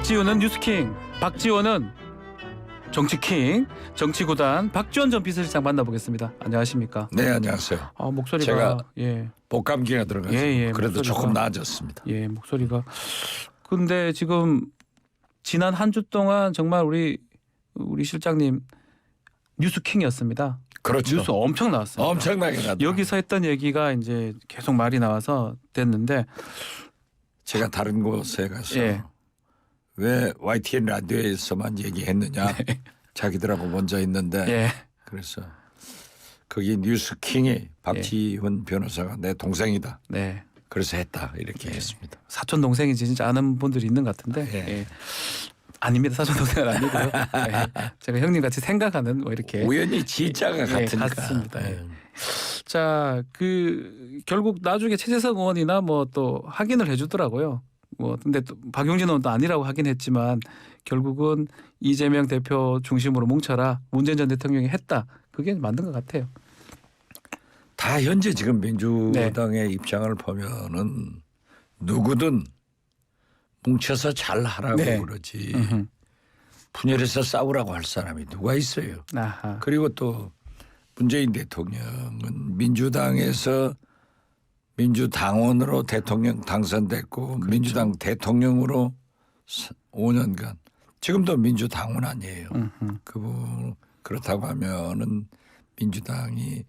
박지훈은 뉴스킹, 박지원은 정치킹, 정치구단 박지원 전 비서실장 만나보겠습니다. 안녕하십니까? 네, 안녕하세요. 목소리가 제가 예, 복감기가 들어가서 그래도 목소리가, 조금 나아졌습니다. 예, 목소리가. 근데 지금 지난 한 주 동안 정말 우리 실장님 뉴스킹이었습니다. 그렇죠. 뉴스 엄청 나왔어요. 엄청나게 나왔어요. 여기서 했던 얘기가 이제 계속 말이 나와서 됐는데 제가 다른 곳에 가서 예. 왜 YTN 라디오에서만 얘기했느냐. 자기들하고 먼저 했는데 예, 그래서 거기 뉴스킹이 박지훈 변호사가 내 동생이다. 네. 그래서 했다 이렇게 했습니다. 사촌 동생이지 진짜 아는 분들이 있는 것 같은데 예. 예. 아닙니다. 사촌 동생은 아니고요. 예. 제가 형님 같이 생각하는 뭐 이렇게 우연히 지자가 같으니까. 같습니다. 예. 예. 자, 결국 나중에 최재성 의원이나 뭐 또 확인을 해주더라고요. 뭐 근데 또 박용진 의원도 아니라고 하긴 했지만 결국은 이재명 대표 중심으로 뭉쳐라 문재인 전 대통령이 했다. 그게 맞는 것 같아요. 다 현재 지금 민주당의 입장을 보면은 누구든 뭉쳐서 잘 하라고 네. 그러지 분열해서 싸우라고 할 사람이 누가 있어요. 아하. 그리고 또 문재인 대통령은 민주당에서 민주당원으로 대통령 당선됐고 그렇죠. 민주당 대통령으로 5년간 지금도 민주당원 아니에요. 그렇다고 하면은 민주당이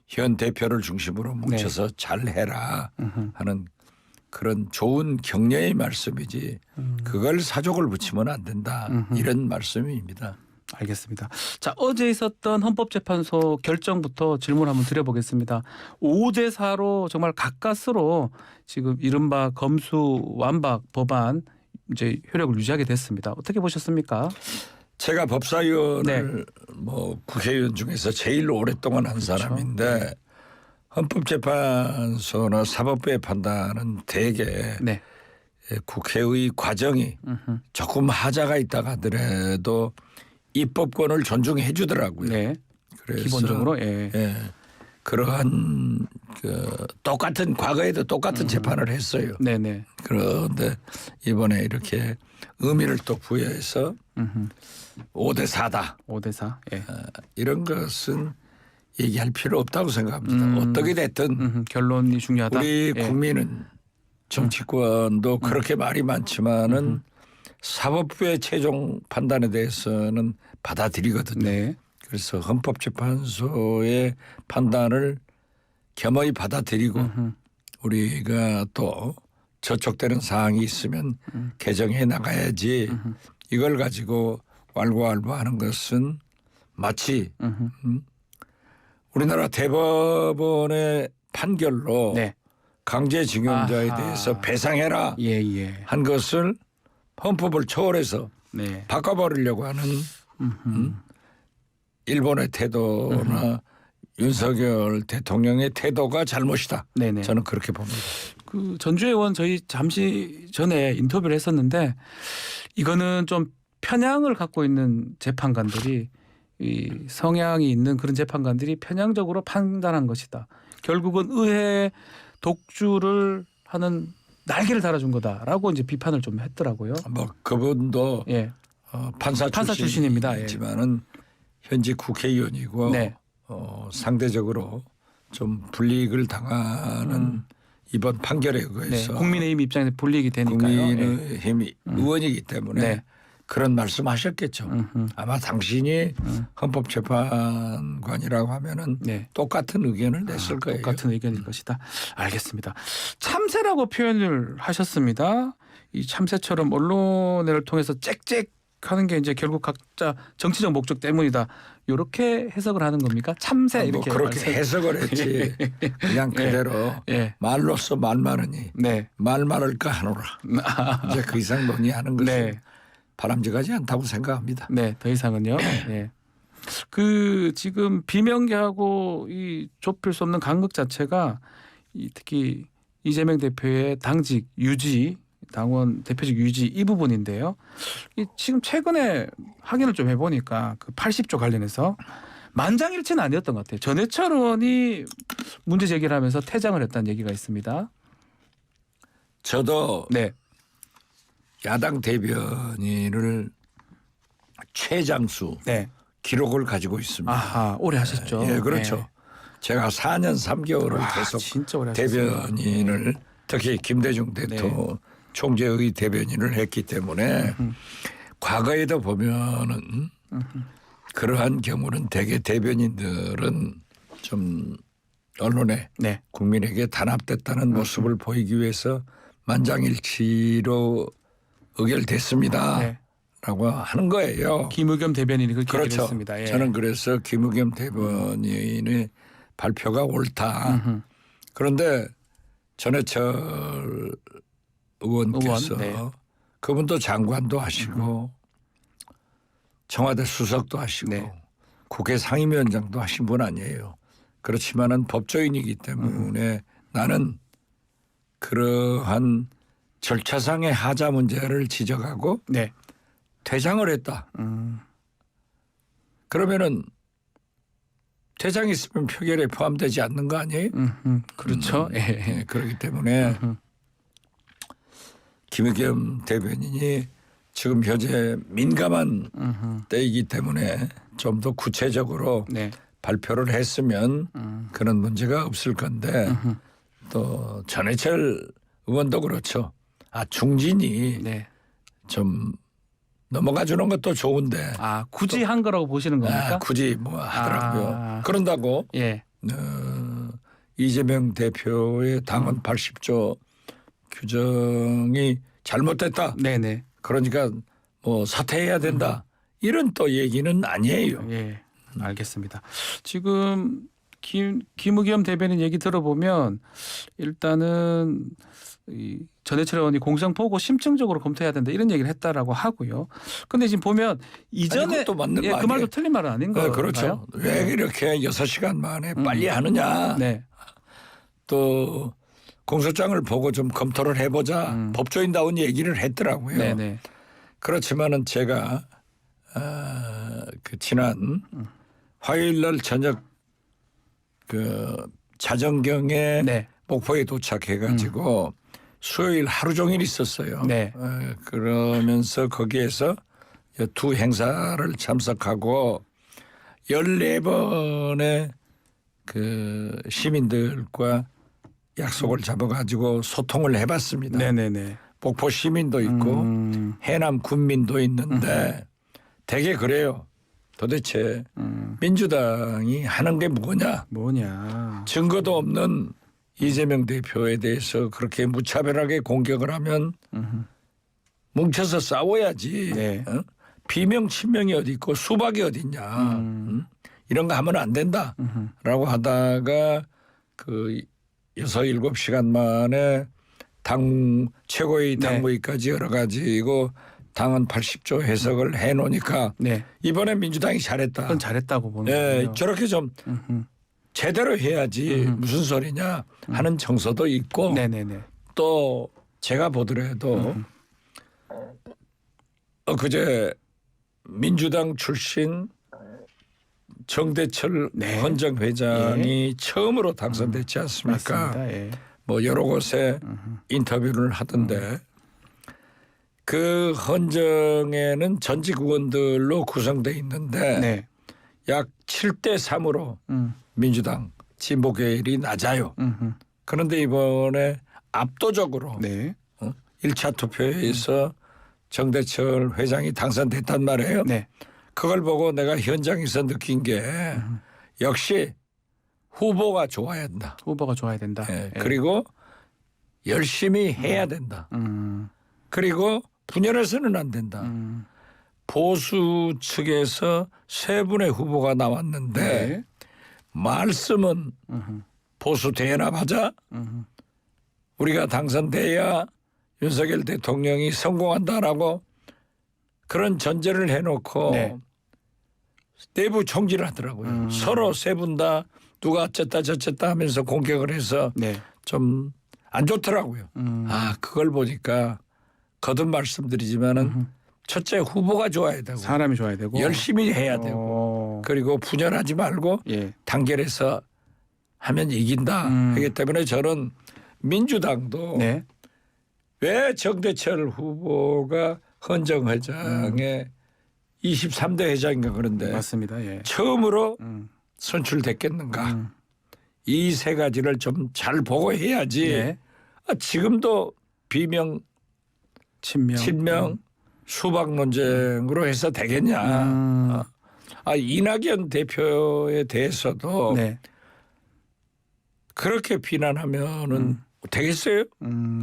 현 대표를 중심으로 뭉쳐서 잘해라 하는 그런 좋은 격려의 말씀이지 그걸 사족을 붙이면 안 된다 이런 말씀입니다. 알겠습니다. 자, 어제 있었던 헌법재판소 결정부터 질문 한번 드려보겠습니다. 5대4로 정말 가까스로 지금 이른바 검수 완박 법안 이제 효력을 유지하게 됐습니다. 어떻게 보셨습니까? 제가 법사위원을 뭐 국회의원 중에서 제일 오랫동안 한 사람인데 헌법재판소나 사법부의 판단은 대개 네. 국회의 과정이 조금 하자가 있다가 하더라도 입법권을 존중해 주더라고요. 네. 그래서 기본적으로 예. 그러한 똑같은 과거에도 똑같은 재판을 했어요. 네네. 그런데 이번에 이렇게 의미를 또 부여해서 5대4다. 5대4. 예. 이런 것은 얘기할 필요 없다고 생각합니다. 어떻게 됐든 결론이 중요하다. 우리 예. 국민은 정치권도 그렇게 말이 많지만은 사법부의 최종 판단에 대해서는 받아들이거든요. 네. 그래서 헌법재판소의 판단을 겸허히 받아들이고 우리가 또 저촉되는 사항이 있으면 개정해 나가야지 이걸 가지고 왈가왈부하는 것은 마치 우리나라 대법원의 판결로 네. 강제징용자에 아하. 대해서 배상해라 예. 한 것을 헌법을 초월해서 네. 바꿔버리려고 하는 일본의 태도나 윤석열 대통령의 태도가 잘못이다. 네네. 저는 그렇게 봅니다. 그 전주혜 의원 저희 잠시 전에 인터뷰를 했었는데 이거는 좀 편향을 갖고 있는 재판관들이 이 성향이 있는 그런 재판관들이 편향적으로 판단한 것이다. 결국은 의회 독주를 하는 날개를 달아준 거다라고 이제 비판을 좀 했더라고요. 뭐 그분도 예. 판사 출신입니다. 예. 출신이지만은 현직 국회의원이고 네. 상대적으로 좀 불이익을 당하는 이번 판결에 네. 의해서 국민의힘 입장에서 불이익이 되니까요. 국민의힘이 의원이기 때문에 네. 그런 말씀하셨겠죠. 아마 당신이 헌법재판관이라고 하면은 네. 똑같은 의견을 냈을 거예요. 똑같은 의견일 것이다. 알겠습니다. 참새라고 표현을 하셨습니다. 이 참새처럼 언론을 통해서 짹짹하는 게 이제 결국 각자 정치적 목적 때문이다. 이렇게 해석을 하는 겁니까? 참새 뭐 이렇게 그렇게 해석을 했지. 그냥 그대로 예. 말로써 말 많으니 네. 말 많을까 하노라. 이제 그 이상 논의하는 것은 네. 바람직하지 않다고 생각합니다. 네, 더 이상은요. 네. 그 지금 비명계하고 이 좁힐 수 없는 간극 자체가 특히 이재명 대표의 당직 유지, 당원 대표직 유지 이 부분인데요. 지금 최근에 확인을 좀 해보니까 그 80조 관련해서 만장일치는 아니었던 것 같아요. 전해철 의원이 문제 제기를 하면서 퇴장을 했다는 얘기가 있습니다. 저도 네. 야당 대변인을 최장수 네. 기록을 가지고 있습니다. 아하, 오래 하셨죠. 예, 그렇죠. 네. 제가 4년 3개월을 와, 계속 진짜 오래 하셨어요. 대변인을 특히 김대중 대통령 총재의 대변인을 했기 때문에 과거에도 보면은 그러한 경우는 대개 대변인들은 좀 언론에 네. 국민에게 단합됐다는 모습을 보이기 위해서 만장일치로 의결됐습니다. 네. 라고 하는 거예요. 김의겸 대변인이 그렇게 그렇죠. 얘기했습니다. 예. 저는 그래서 김의겸 대변인의 발표가 옳다. 그런데 전해철 의원께서 의원, 네. 그분도 장관도 하시고 청와대 수석도 하시고 네. 국회 상임위원장도 하신 분 아니에요. 그렇지만은 법조인이기 때문에 나는 그러한 절차상의 하자 문제를 지적하고 네. 퇴장을 했다. 그러면은 퇴장 있으면 표결에 포함되지 않는 거 아니에요? 그렇죠. 예. 네, 그렇기 때문에 김의겸 대변인이 지금 현재 민감한 때이기 때문에 좀 더 구체적으로 네. 발표를 했으면 그런 문제가 없을 건데 또 전해철 의원도 그렇죠. 아 중진이 네. 좀 넘어가 주는 것도 좋은데 아, 굳이 한 거라고 보시는 겁니까? 굳이 뭐 하더라고요. 아. 그런다고 예. 이재명 대표의 당헌 80조 규정이 잘못됐다. 네네. 그러니까 뭐 사퇴해야 된다. 이런 또 얘기는 아니에요. 예. 알겠습니다. 지금 김의겸 대변인 얘기 들어보면 일단은 이 전해철 의원이 공정보고 심층적으로 검토해야 된다 이런 얘기를 했다라고 하고요. 그런데 지금 보면 이전에 그것도 맞는 그 말이에요. 말도 틀린 말은 아닌 거예요. 그렇죠. 왜 이렇게 6시간 만에 빨리 하느냐. 네. 또 공소장을 보고 좀 검토를 해보자. 법조인다운 얘기를 했더라고요. 네네. 그렇지만은 제가 그 지난 화요일 날 저녁 그 자정경에 네. 목포에 도착해가지고 수요일 하루 종일 있었어요. 네. 그러면서 거기에서 두 행사를 참석하고 14번의 그 시민들과 약속을 잡아가지고 소통을 해봤습니다. 네네네. 목포 시민도 있고 해남 군민도 있는데 되게 그래요. 도대체 민주당이 하는 게 뭐냐. 증거도 없는 이재명 대표에 대해서 그렇게 무차별하게 공격을 하면 뭉쳐서 싸워야지. 네. 비명 친명이 어디 있고 수박이 어디 있냐. 이런 거 하면 안 된다라고 하다가 그 6, 7시간 만에 당 최고위 당무위까지 여러 가지고 당헌 80조 해석을 해놓으니까 네. 이번에 민주당이 잘했다. 그건 잘했다고 보는 네, 거예요. 저렇게 좀 제대로 해야지 무슨 소리냐 하는 정서도 있고 네네네. 또 제가 보더라도 그제 민주당 출신 정대철 네. 헌정회장이 처음으로 당선됐지 않습니까? 맞습니다. 예. 뭐 여러 곳에 인터뷰를 하던데 그 헌정에는 전직 의원들로 구성돼 있는데 네. 약 7대 3으로 민주당 진보계열이 낮아요. 그런데 이번에 압도적으로 네. 1차 투표에서 정대철 회장이 당선됐단 말이에요. 네. 그걸 보고 내가 현장에서 느낀 게 역시 후보가 좋아야 한다. 후보가 좋아야 된다. 예, 예. 그리고 열심히 해야 된다. 그리고 분열해서는 안 된다. 보수 측에서 세 분의 후보가 나왔는데 네. 말씀은 보수 대연합하자 우리가 당선돼야 윤석열 대통령이 성공한다라고 그런 전제를 해놓고 네. 내부 총질을 하더라고요. 서로 세 분 다 누가 어쨌다 저쨌다 하면서 공격을 해서 네. 좀 안 좋더라고요. 아 그걸 보니까 거듭 말씀드리지만은 첫째 후보가 좋아야 되고 사람이 좋아야 되고 열심히 해야 되고 그리고 분열하지 말고 예. 단결해서 하면 이긴다. 그렇기 때문에 저는 민주당도 네. 왜 정대철 후보가 헌정회장의 23대 회장인가 그런데 맞습니다. 예. 처음으로 음. 선출됐겠는가. 이 세 가지를 좀 잘 보고 해야지. 예. 지금도 비명 친명 수박 논쟁으로 해서 되겠냐. 이낙연 대표에 대해서도 네. 그렇게 비난하면은 되겠어요?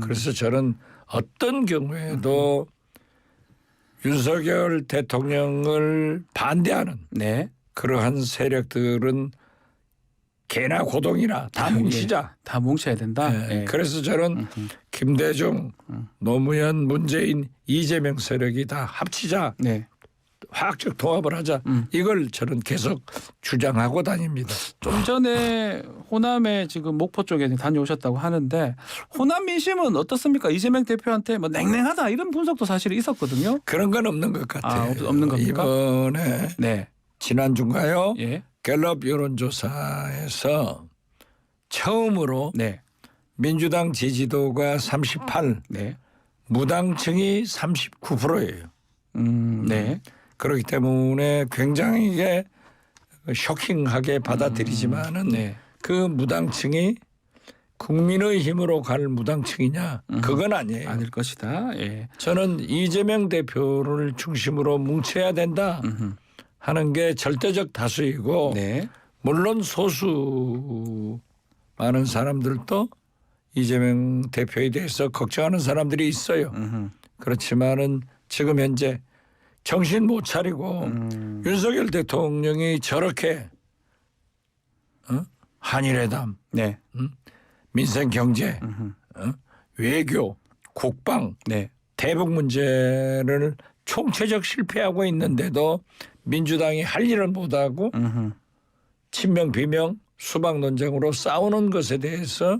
그래서 저는 어떤 경우에도 윤석열 대통령을 반대하는 네. 그러한 세력들은 개나 고동이나 다 뭉치자. 예. 다 뭉쳐야 된다. 네. 예. 그래서 저는 김대중, 노무현, 문재인, 이재명 세력이 다 합치자. 네. 화학적 통합을 하자. 이걸 저는 계속 주장하고 다닙니다. 좀 전에 호남에 지금 목포 쪽에 다녀오셨다고 하는데 호남 민심은 어떻습니까? 이재명 대표한테 뭐 냉랭하다 이런 분석도 사실 있었거든요. 그런 건 없는 것 같아요. 없는 겁니까? 이번에 네. 지난주인가요? 예. 갤럽 여론조사에서 처음으로 네. 민주당 지지도가 38, 네. 무당층이 39%예요. 네. 그렇기 때문에 굉장히 이게 쇼킹하게 받아들이지만은 네. 그 무당층이 국민의 힘으로 갈 무당층이냐 그건 아니에요. 아닐 것이다. 예. 저는 이재명 대표를 중심으로 뭉쳐야 된다 하는 게 절대적 다수이고 네. 물론 소수 많은 사람들도 이재명 대표에 대해서 걱정하는 사람들이 있어요. 그렇지만은 지금 현재 정신 못 차리고 윤석열 대통령이 저렇게 한일회담, 네. 민생 경제, 외교, 국방, 네. 대북 문제를 총체적 실패하고 있는데도 민주당이 할 일을 못하고 친명 비명 수박 논쟁으로 싸우는 것에 대해서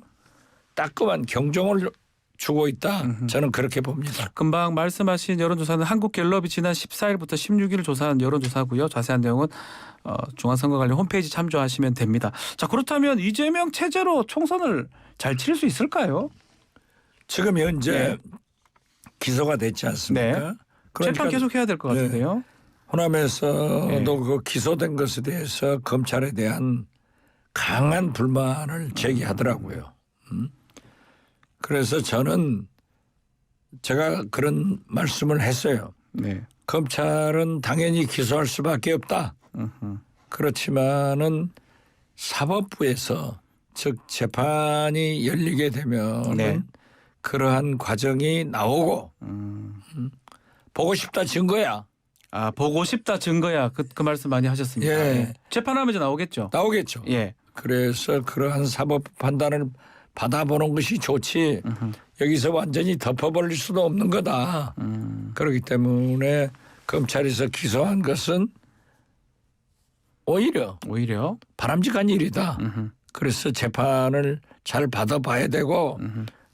따끔한 경종을 주고 있다. 저는 그렇게 봅니다. 금방 말씀하신 여론조사는 한국갤럽이 지난 14일부터 16일 조사한 여론조사고요. 자세한 내용은 중앙선거관리 홈페이지 참조하시면 됩니다. 자, 그렇다면 이재명 체제로 총선을 잘 칠 수 있을까요? 지금 현재 네. 기소가 됐지 않습니까? 네. 그러니까 재판 계속 해야 될 것 같은데요. 호남에서도 네. 그 기소된 것에 대해서 검찰에 대한 강한 불만을 제기하더라고요. 그래서 저는 제가 그런 말씀을 했어요. 네. 검찰은 당연히 기소할 수밖에 없다. 그렇지만은 사법부에서 즉 재판이 열리게 되면 네. 그러한 과정이 나오고 보고 싶다 증거야. 아, 보고 싶다 증거야. 그 말씀 많이 하셨습니다. 예. 예. 재판하면 이제 나오겠죠. 나오겠죠. 예. 그래서 그러한 사법 판단을 받아보는 것이 좋지 여기서 완전히 덮어버릴 수도 없는 거다. 그렇기 때문에 검찰에서 기소한 것은 오히려 바람직한 일이다. 그래서 재판을 잘 받아봐야 되고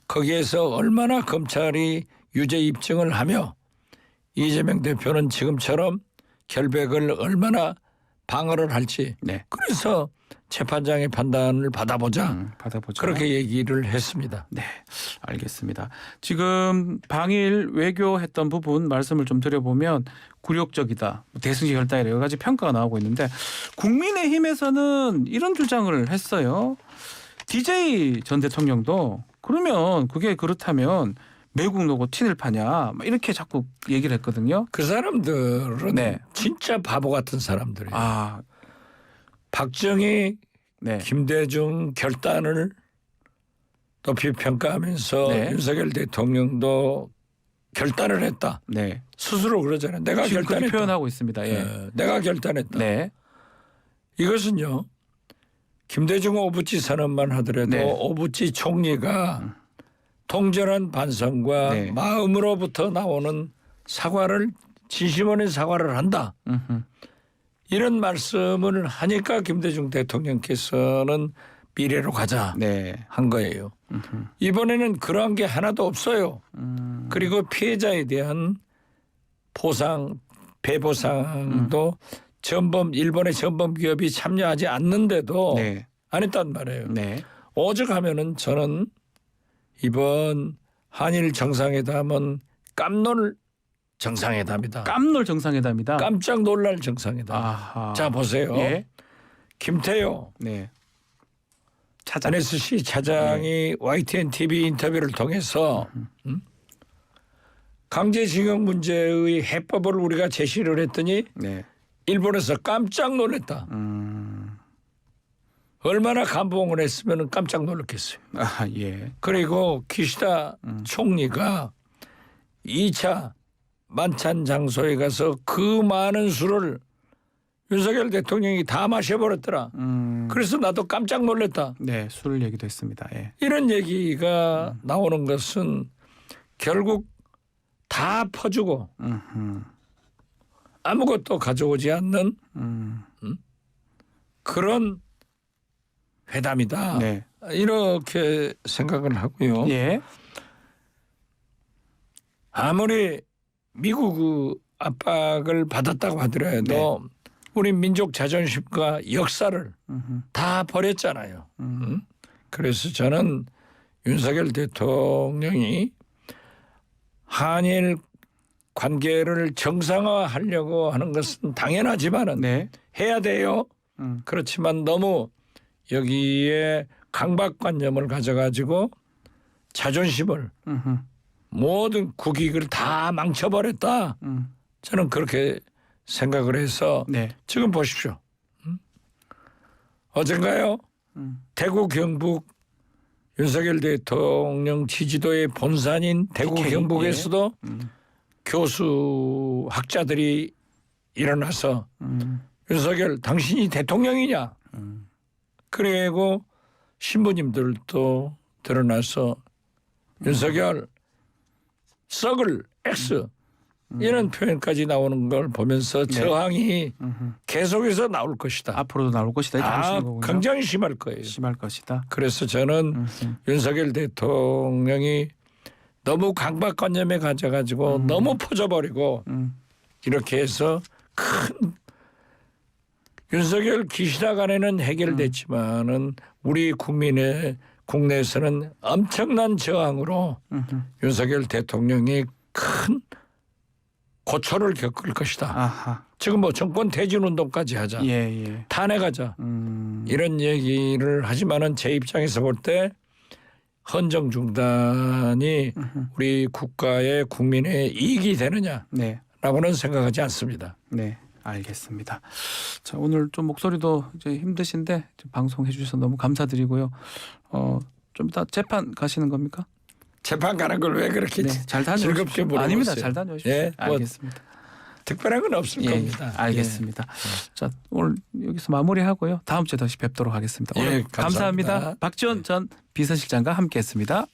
거기에서 얼마나 검찰이 유죄 입증을 하며 이재명 대표는 지금처럼 결백을 얼마나 방어를 할지 네. 그래서 재판장의 판단을 받아보자. 받아보죠. 그렇게 얘기를 했습니다. 네, 알겠습니다. 지금 방일 외교했던 부분 말씀을 좀 드려보면 굴욕적이다, 대승적 결단이라 여러 가지 평가가 나오고 있는데 국민의힘에서는 이런 주장을 했어요. DJ 전 대통령도 그러면 그게 그렇다면 매국 노고 티를 파냐 이렇게 자꾸 얘기를 했거든요. 그 사람들은 네. 진짜 바보 같은 사람들이에요. 아, 박정희, 네. 김대중 결단을 높이 평가하면서 네. 윤석열 대통령도 결단을 했다. 네. 스스로 그러잖아요. 내가 지금 그렇게 결단했다. 표현하고 있습니다. 예. 내가 결단했다. 네. 이것은요. 김대중 오부치 선언만 하더라도 네. 오부치 총리가 통절한 반성과 네. 마음으로부터 나오는 사과를 진심어린 사과를 한다. 이런 말씀을 하니까 김대중 대통령께서는 미래로 가자 네. 한 거예요. 이번에는 그러한 게 하나도 없어요. 그리고 피해자에 대한 보상, 배보상도 일본의 전범 기업이 참여하지 않는데도 네. 안 했단 말이에요. 네. 오죽하면은 저는 이번 한일 정상회담은 깜놀 정상회담이다. 깜놀 정상회담이다. 깜짝 놀랄 정상회담. 아하. 자 보세요. 예. 김태효 네. 차장. NSC 차장이 YTN TV 인터뷰를 통해서 강제징용 문제의 해법을 우리가 제시를 했더니 네. 일본에서 깜짝 놀랐다. 얼마나 감동을 했으면 깜짝 놀랐겠어요. 아, 예. 그리고 기시다 총리가 2차 만찬 장소에 가서 그 많은 술을 윤석열 대통령이 다 마셔버렸더라. 그래서 나도 깜짝 놀랐다. 네, 술 얘기도 했습니다. 예. 이런 얘기가 나오는 것은 결국 다 퍼주고 아무것도 가져오지 않는 그런 회담이다. 네. 이렇게 생각을 하고요. 예. 아무리 미국 압박을 받았다고 하더라도 우리 민족 자존심과 역사를 다 버렸잖아요. 그래서 저는 윤석열 대통령이 한일 관계를 정상화하려고 하는 것은 당연하지만은 네. 해야 돼요. 그렇지만 너무 여기에 강박관념을 가져가지고 자존심을 모든 국익을 다 망쳐버렸다. 저는 그렇게 생각을 해서 네. 지금 보십시오. 어젠가요? 대구 경북 윤석열 대통령 지지도의 본산인 대구 TK, 경북에서도 교수 학자들이 일어나서 윤석열 당신이 대통령이냐? 그리고 신부님들도 드러나서 윤석열 썩을 X 이런 표현까지 나오는 걸 보면서 저항이 계속해서 나올 것이다. 앞으로도 나올 것이다. 이렇게 보시는 거군요. 굉장히 심할 거예요. 심할 것이다. 그래서 저는 윤석열 대통령이 너무 강박관념에 가져가지고 너무 퍼져버리고 이렇게 해서 큰 윤석열 기시다 간에는 해결됐지만은 우리 국민의 국내에서는 엄청난 저항으로 윤석열 대통령이 큰 고초를 겪을 것이다. 아하. 지금 뭐 정권 퇴진 운동까지 하자. 예, 예. 탄핵하자. 이런 얘기를 하지만은 제 입장에서 볼 때 헌정 중단이 우리 국가의 국민의 이익이 되느냐라고는 네. 생각하지 않습니다. 네. 알겠습니다. 자, 오늘 좀 목소리도 이제 힘드신데 좀 방송해 주셔서 너무 감사드리고요. 좀 이따 재판 가시는 겁니까? 재판 가는 걸 왜 그렇게 네, 잘 다녀오십시오. 즐겁게 물어보세요. 아닙니다. 잘 다녀오십시오. 예, 뭐 알겠습니다. 특별한 건 없을 예, 겁니다. 알겠습니다. 자, 오늘 여기서 마무리하고요. 다음 주에 다시 뵙도록 하겠습니다. 오늘 예, 감사합니다. 감사합니다. 박지원 전 비서실장과 함께했습니다.